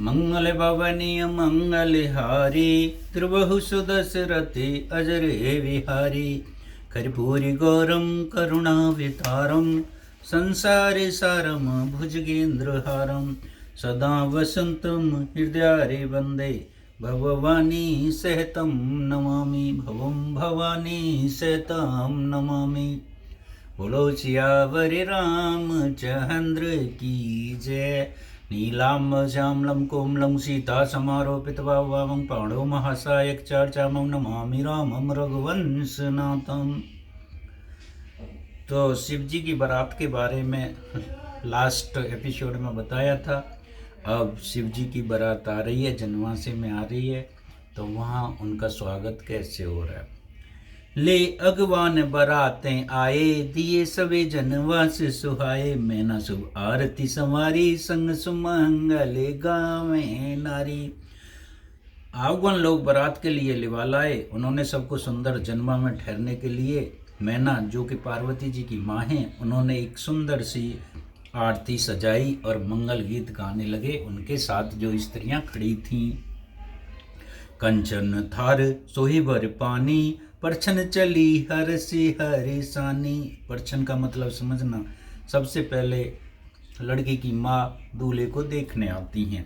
मंगल भवनी मंगलहारी त्रिबहु सुदशरथि अजरे विहारी कर्पूरी गौरम करुणावतारम संसारे सारम भुजगेन्द्रहारम सदा वसंतम हृदयारे वंदे भववानी सहतम नमामि भवम भवानी सहतम नमामि। बोलो सियावर रामचंद्र की जय। नीलाम श्यामलं कोमलं सीता समारोपित वामं पाणो महासायक चर्चामं नमामि रामं रघुवंशनाथम। तो शिव जी की बारात के बारे में लास्ट एपिसोड में बताया था। अब शिव जी की बारात आ रही है, जनवासे में आ रही है, तो वहाँ उनका स्वागत कैसे हो रहा है। ले अगवान बरातें आए दिए सवे जनवास सुहाए मैना शुभ आरती संवारी संग सुमंगल गावे नारी। आगवन लोग बारात के लिए लिवा लाए। उन्होंने सबको सुंदर जन्मा में ठहरने के लिए मैना जो कि पार्वती जी की माँ हैं, उन्होंने एक सुंदर सी आरती सजाई और मंगल गीत गाने लगे। उनके साथ जो स्त्रियां खड़ी थीं, कंचन थार सोहिबर पानी परछन चली हर से हरिसानी। परछन का मतलब समझना। सबसे पहले लड़की की माँ दूल्हे को देखने आती हैं।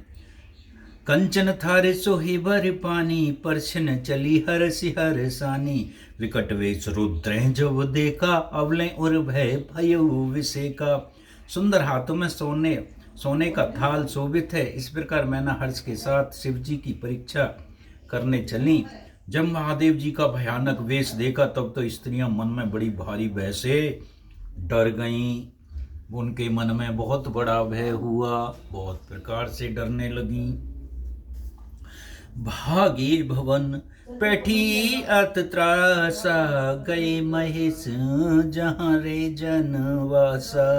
कंचन थारे सोहिबर पानी परछन चली हर से हरिसानी। विकट वेश रुद्र जब देखा अवले और भय भयो विषेका। सुंदर हाथों में सोने का थाल शोभित है। इस प्रकार मैना हर्ष के साथ शिव जी की परीक्षा करने चली। जब महादेव जी का भयानक वेश देखा तब तो स्त्रियां मन में बड़ी भारी भय से डर गईं। उनके मन में बहुत बड़ा भय हुआ, बहुत प्रकार से डरने लगीं। भागे भवन बैठी अत त्रासा गए महेश जहाँ रे जनवासा।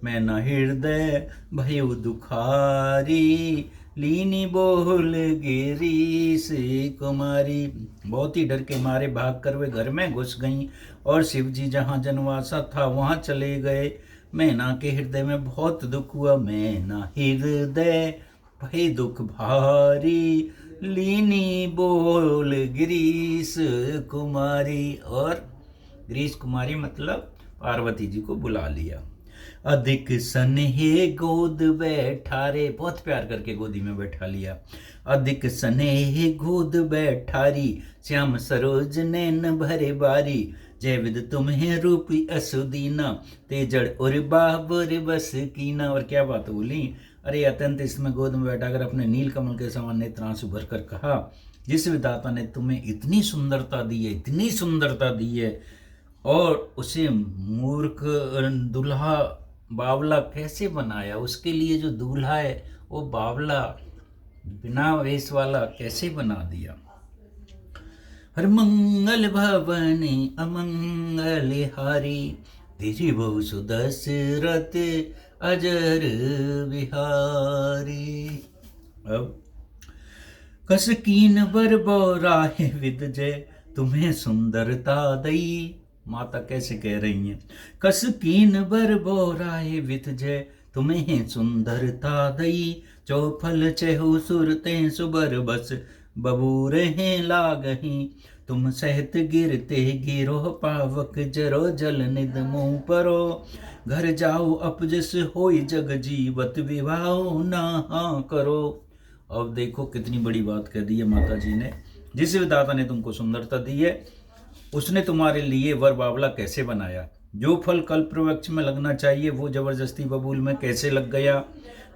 मैना हृदय भयो दुखारी लीनी बोल गिरी से कुमारी। बहुत ही डर के मारे भागकर वे घर में घुस गईं और शिव जी जहाँ जनवासा था वहाँ चले गए। मैना के हृदय में बहुत दुख हुआ। मैना हृदय भय दुख भारी लीनी बोल गिरीश कुमारी। और गिरीश कुमारी मतलब पार्वती जी को बुला लिया। अधिक स्नेह गोद बैठारे, बहुत प्यार करके गोदी में बैठा लिया। अधिक स्नेह गोद बैठारी श्याम सरोज नैन भरे बारी। जय विद तुम्हें रूपी असुदीना तेजड़ और बाबर बस कीना। और क्या बात बोली। अरे अत्यंत इसमें गोद में बैठाकर अपने नील कमल के समान नेत्रांशु भर कर कहा, जिस विधाता ने तुम्हें इतनी सुंदरता दी है, इतनी सुंदरता दी है, और उसे मूर्ख दुल्हा बावला कैसे बनाया। उसके लिए जो दूल्हा है वो बावला बिना वेश वाला कैसे बना दिया। हर मंगल भवनी अमंगल हारी तेरी बहु सुदशरथ अजर विहारी। अब कस कीन बर बोराहे विद जय तुम्हें सुंदरता दई। माता कैसे कह रही हैं। कस कीन बर बोराहे विद जय तुम्हें सुंदरता दई। चौफल चहु सुरते सुबर बस बबूर हैं लागही। तुम सहत गिरते गिरो पावक जरो जल निद मुँह परो। घर जाओ अपजस होई जग जीवत विवाह ना करो। अब देखो कितनी बड़ी बात कह दी है माता जी ने। जिस विधाता ने तुमको सुंदरता दी है उसने तुम्हारे लिए वर बावला कैसे बनाया। जो फल कल्प वृक्ष में लगना चाहिए वो जबरदस्ती बबूल में कैसे लग गया।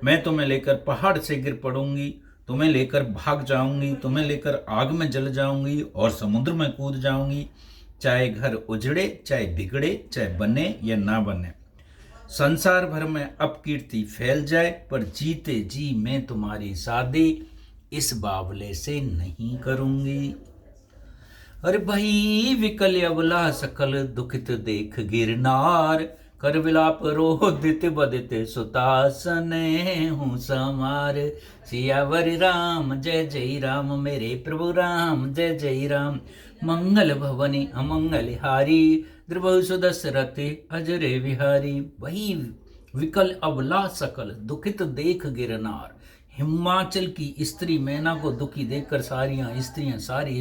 मैं तुम्हें लेकर पहाड़ से गिर पड़ूंगी, तुम्हें लेकर भाग जाऊंगी, तुम्हें लेकर आग में जल जाऊंगी और समुद्र में कूद जाऊंगी। चाहे घर उजड़े, चाहे बिगड़े, चाहे बने या ना बने, संसार भर में अपकीर्ति फैल जाए, पर जीते जी मैं तुम्हारी शादी इस बावले से नहीं करूंगी। अरे भाई विकल अबला सकल दुखित देख गिरनार। कर विलाप रोदित बदित सुतासन हूँ समार। सियावर राम जय जय राम मेरे प्रभु राम जय जय राम। मंगल भवनी अमंगल हारी द्रवहु सुदशरथ अजरे विहारी। वही विकल अबला सकल दुखित देख गिरनार। हिमाचल की स्त्री मैना को दुखी देखकर सारी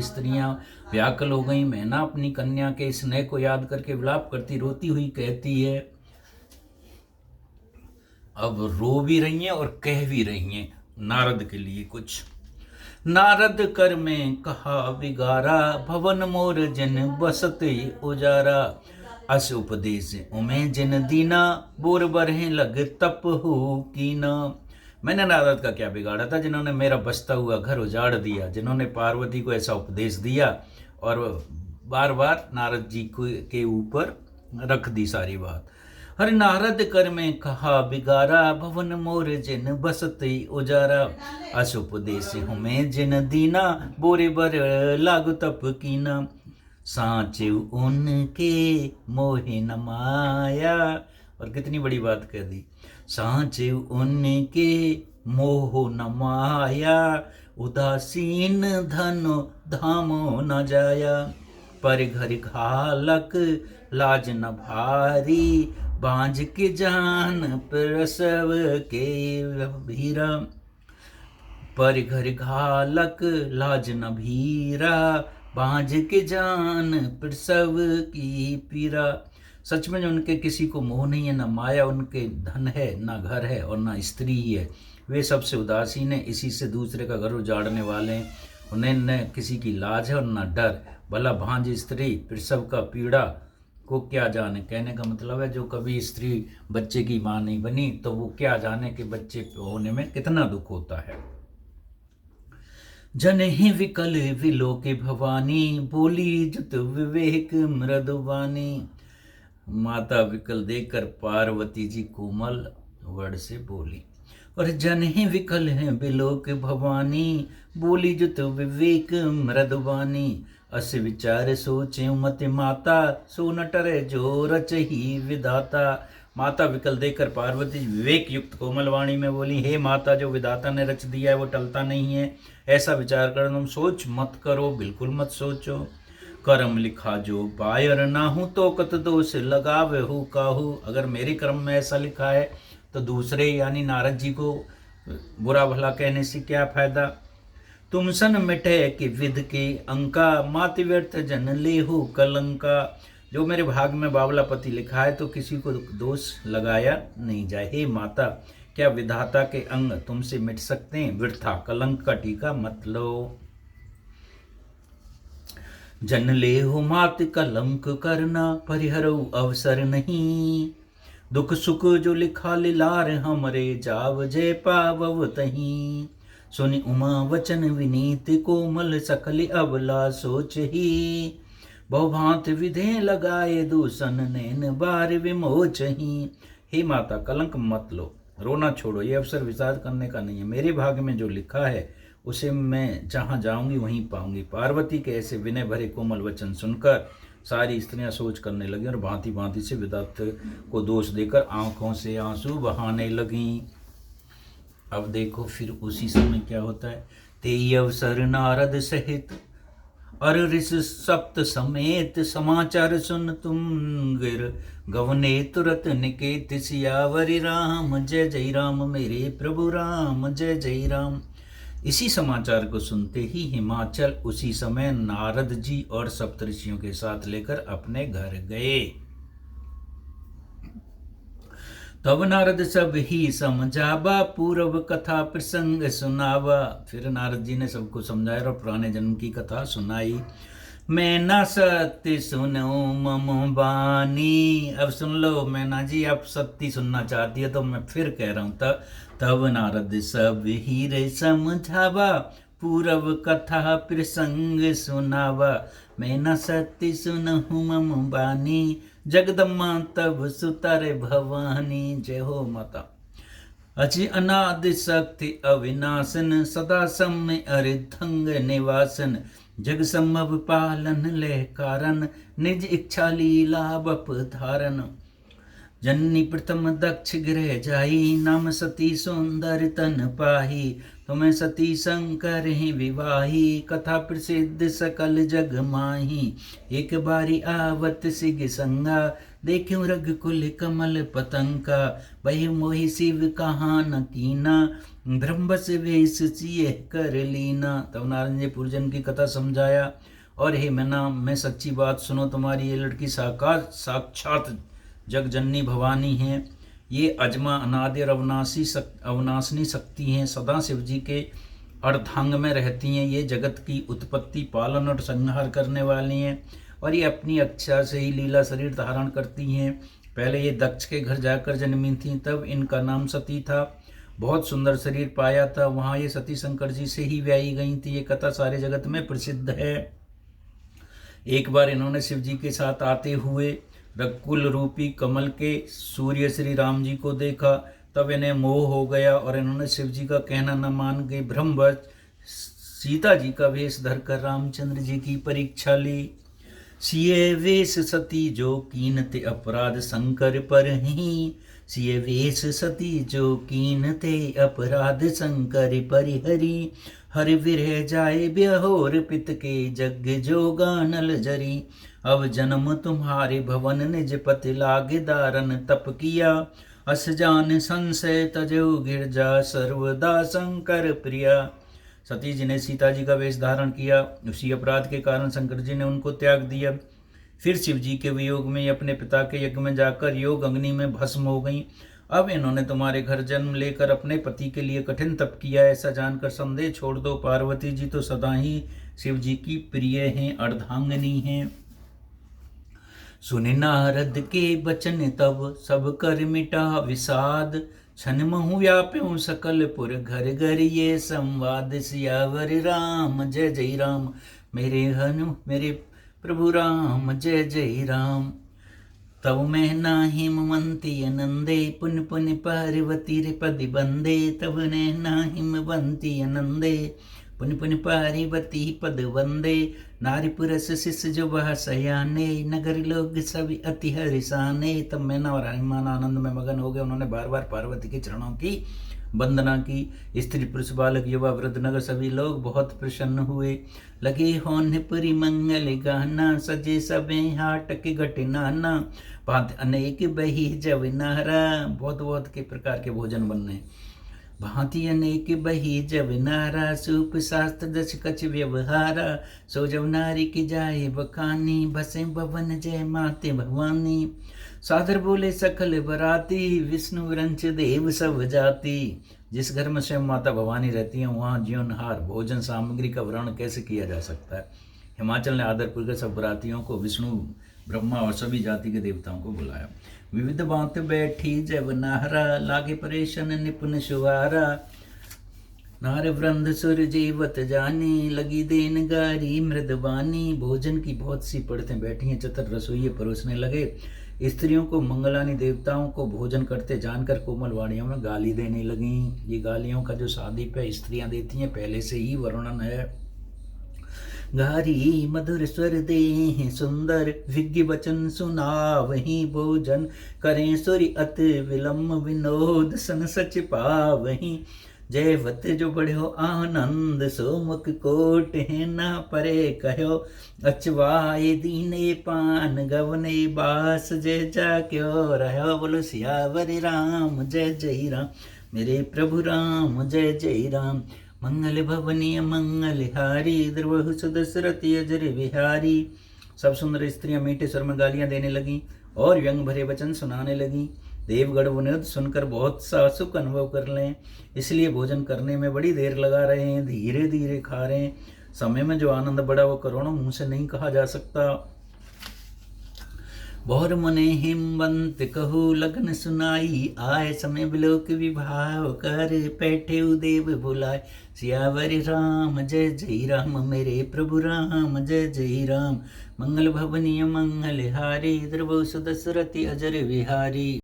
स्त्रियां व्याकुल हो गईं। मैना अपनी कन्या के स्नेह को याद करके विलाप करती रोती हुई कहती है, अब रो भी रही हैं और कह भी रही हैं नारद के लिए कुछ। नारद कर में कहा बिगारा, भवन मोर जिन बसते उजारा। अस उपदेश उमें जिन दीना, बोर बरहे लग तप हो कीना। मैंने नारद का क्या बिगाड़ा था जिन्होंने मेरा बसता हुआ घर उजाड़ दिया, जिन्होंने पार्वती को ऐसा उपदेश दिया और बार बार नारद जी के ऊपर रख दी सारी बात। हर नारद कर में कहा बिगारा, भवन मोर जिन बसते उजारा। अस उपदेश हमें जिन दीना, बोरे बर लागु तप कीना। सांचे उनके मोहे न माया, और कितनी बड़ी बात कह दी, सांचे उनके मोह न माया। उदासीन धनो धामो न जाया, पर घर घालक लाज न भारी। बांझ के जान प्रसव के भीरा, पर घर घालक लाज न भीरा। बांझ के जान प्रसव की पीरा। सच में उनके किसी को मोह नहीं है, न माया उनके धन है, न घर है और न स्त्री ही है। वे सबसे उदासीन है, इसी से दूसरे का घर उजाड़ने वाले हैं। उन्हें न किसी की लाज है और न डर। भला भांज स्त्री प्रसव का पीड़ा को क्या जाने। कहने का मतलब है जो कभी स्त्री बच्चे की माँ नहीं बनी तो वो क्या जाने कि बच्चे होने में कितना दुख होता है। जन ही विकल विलोके भवानी, बोली जुत विवेक मृदुवानी। माता विकल देखकर पार्वती जी कोमल वर्ड से बोली, और जन ही विकल है विलोक भवानी, बोली जुत विवेक मृदुवानी। अस विचार सोचे मत माता, सो न टरे जो रच ही विधाता। माता विकल देखकर पार्वती विवेक युक्त कोमल वाणी में बोली, हे माता, जो विधाता ने रच दिया है वो टलता नहीं है, ऐसा विचार कर तुम सोच मत करो, बिल्कुल मत सोचो। कर्म लिखा जो बायर ना हूँ, तो कत दोष लगावे हो काहू। अगर मेरे कर्म में ऐसा लिखा है तो दूसरे यानी नारद जी को बुरा भला कहने से क्या फायदा। तुम सन मिटे कि विध के अंका, मात व्यर्थ जन ले हो कलंका। जो मेरे भाग में बावलापति लिखा है तो किसी को दोष लगाया नहीं जाए। हे माता, क्या विधाता के अंग तुमसे मिट सकते हैं। वृथा कलंक का टीका मत लो। जन ले हो मात कलंक करना, परिहरो अवसर नहीं। दुख सुख जो लिखा लिलार हमरे, जाव जय पावव तहीं। सुनि उमा वचन विनीत कोमल, सकल अबला सोच ही। बहुभांत विधे लगाए दूषण, नैन बार विमोच ही। हे माता, कलंक मत लो, रोना छोड़ो, ये अवसर विषाद करने का नहीं है। मेरे भाग में जो लिखा है उसे मैं जहाँ जाऊंगी वहीं पाऊंगी। पार्वती के ऐसे विनय भरे कोमल वचन सुनकर सारी स्त्रियां सोच करने लगी और भांति भांति से विधाता को दोष देकर आंखों से आंसू बहाने लगीं। अब देखो फिर उसी समय क्या होता है। ते अवसर नारद सहित और ऋष सप्त समेत, समाचार सुन तुम गिर गवने तुरत निकेत। सियावरी राम जय जय राम, मेरे प्रभु राम जय जय राम। इसी समाचार को सुनते ही हिमाचल उसी समय नारद जी और सप्तऋषियों के साथ लेकर अपने घर गए। तब नारद सब ही समझावा, पूर्व कथा प्रसंग सुनावा। फिर नारद जी ने सबको समझाया और पुराने जन्म की कथा सुनाई। मैं ना सत्य सुनो मम बानी। अब सुन लो मैना जी, आप सत्य सुनना चाहती है तो मैं फिर कह रहा हूँ। तब नारद सब ही रे समझावा, पूर्व कथा प्रसंग सुनावा। मैं न सत्य सुनहु मम बानी, जगदम्मा तब सुतर भवानी। जय हो माता। अजि अनादि शक्ति अविनाशन, सदा समय अर्धंग निवासन। जग संभव पालन ले कारण, निज इच्छा लीला बप धारण। जननी प्रथम दक्ष गृह जाई, नाम सती सुंदर तन पाही। तुम्हें सती शंकर ही विवाही, कथा प्रसिद्ध सकल जग माही। एक बारी आवत सिग संगा, देखूं रघुकुल कमल पतंका। वही मोहि शिव कहा न कीना, ब्रह्मस वेश सिए कर लीना। तब नारद जी पूर्जन की कथा समझाया, और हे मैना, मैं सच्ची बात सुनो, तुम्हारी ये लड़की साक्षात जग जननी भवानी हैं। ये अजमा अनादि और अविनाशिनी शक्ति हैं, सदा शिव जी के अर्धांग में रहती हैं। ये जगत की उत्पत्ति, पालन और संहार करने वाली हैं, और ये अपनी इच्छा से ही लीला शरीर धारण करती हैं। पहले ये दक्ष के घर जाकर जन्मी थी, तब इनका नाम सती था। बहुत सुंदर शरीर पाया था, वहाँ ये सती शंकर जी से ही व्याई गई थी। ये कथा सारे जगत में प्रसिद्ध है। एक बार इन्होंने शिव जी के साथ आते हुए रघुकुल रूपी कमल के सूर्य श्री राम जी को देखा, तब इन्हें मोह हो गया, और इन्होंने शिव जी का कहना न मान के ब्रह्मवश सीता जी का वेश धरकर रामचंद्र जी की परीक्षा ली। सिए वेश सती जो कीनते अपराध शंकर पर ही, सिए वेश सती जो कीनते अपराध शंकर परिहरी। हर विरह जाए ब्याहोर पित के, जग जो गानल जरी। अब जन्म तुम्हारे भवन निज पति लागे दारन तप किया। अस जान संशय तजो गिरजा, सर्वदा शंकर प्रिया। सती जी ने सीता जी का वेश धारण किया, उसी अपराध के कारण शंकर जी ने उनको त्याग दिया। फिर शिव जी के वियोग में अपने पिता के यज्ञ में जाकर योग अग्नि में भस्म हो गई। अब इन्होंने तुम्हारे घर जन्म लेकर अपने पति के लिए कठिन तप किया, ऐसा जानकर संदेह छोड़ दो। पार्वती जी तो सदा ही शिव जी की प्रिय हैं, अर्धांगिनी हैं। सुने नारद के बचन तब, सब कर मिटा विषाद। छन महु व्याप्यों सकल पुर, घर घर ये संवाद। सियावर राम जय जय राम, मेरे प्रभु राम जय जय राम। तब मैं नाही ममंती अनंदे, पुन पुन पार्वती रे पदि बंदे। तब ने नाही ममंती अनंदे, पुन पुन पार्वती पद वंदे। नारी पुरस शिष्य जो वह सयाने, नगर लोग सभी अति हरिसाने। तब मैना और हनुमान आनंद में मगन हो गए। उन्होंने बार बार पार्वती के चरणों की वंदना की। स्त्री पुरुष बालक युवा वृद्ध नगर सभी लोग बहुत प्रसन्न हुए। लगे होन पुरी मंगल गाना, सजे सबे हाटक घट नाना। भांति अनेक बही जब नारा, बहुत बहुत के प्रकार के भोजन बनने। भांति अनेक बही जब नारा, सूप शास्त्र दश कछ व्यवहारा। सो जब नारी की जाए बखानी, बसे भवन जय माते भवानी। सादर बोले सकल बराती, विष्णु विरंच देव सब जाति। जिस घर में स्वयं माता भवानी रहती हैं, वहाँ जीवनहार भोजन सामग्री का वर्णन कैसे किया जा सकता है। हिमाचल ने आदरपुर सब बरातियों को, विष्णु ब्रह्मा और सभी जाति के देवताओं को बुलाया। विविध बात बैठी जब नाहरा, लागे परेशान निपुण सुवारा। नार वृंद सुर जीवत जानी, लगी देन गारी मृदबानी। भोजन की बहुत सी पड़तें बैठी हैं, चतर रसोइये परोसने लगे। स्त्रियों को मंगलानी देवताओं को भोजन करते जानकर कोमल वाणियों में गाली देने लगी। ये गालियों का जो शादी पे स्त्रियां देती हैं, पहले से ही वर्णन है। गारी मधुर स्वर दे सुंदर, विज्ञ वचन सुनावहीं। भोजन करें सुरी अति विलम्ब, विनोद सन सच पावहीं। जयवत जो बढ़ो आनंद, सो मुख कोट है ना परे कहो। अचवाए दीने पान, गवने बास जय जा क्यों रहो। बोलो सियावर राम जय जय राम, मेरे प्रभु राम जय जय राम। मंगल भवनीय मंगलहारी, द्रवहु सुदशरथी अजर विहारी। सब सुंदर स्त्रियां मीठे स्वर में गालियां देने लगी और व्यंग भरे वचन सुनाने लगी। देवगढ़ विनोद सुनकर बहुत सा सुख अनुभव कर लें, इसलिए भोजन करने में बड़ी देर लगा रहे हैं, धीरे धीरे खा रहे हैं। समय में जो आनंद बढ़ा वो करोड़ों मुंह से नहीं कहा जा सकता। बहुर मुने हिमवंत कहु, लगन सुनाई आय। समय बिलोक विभाव कर, बैठे देव बुलाए। सियावर राम जय जय राम, मेरे प्रभु राम जय जय राम। मंगल भवनीय मंगलहारी, द्रवहु सुदशरथी अजर विहारी।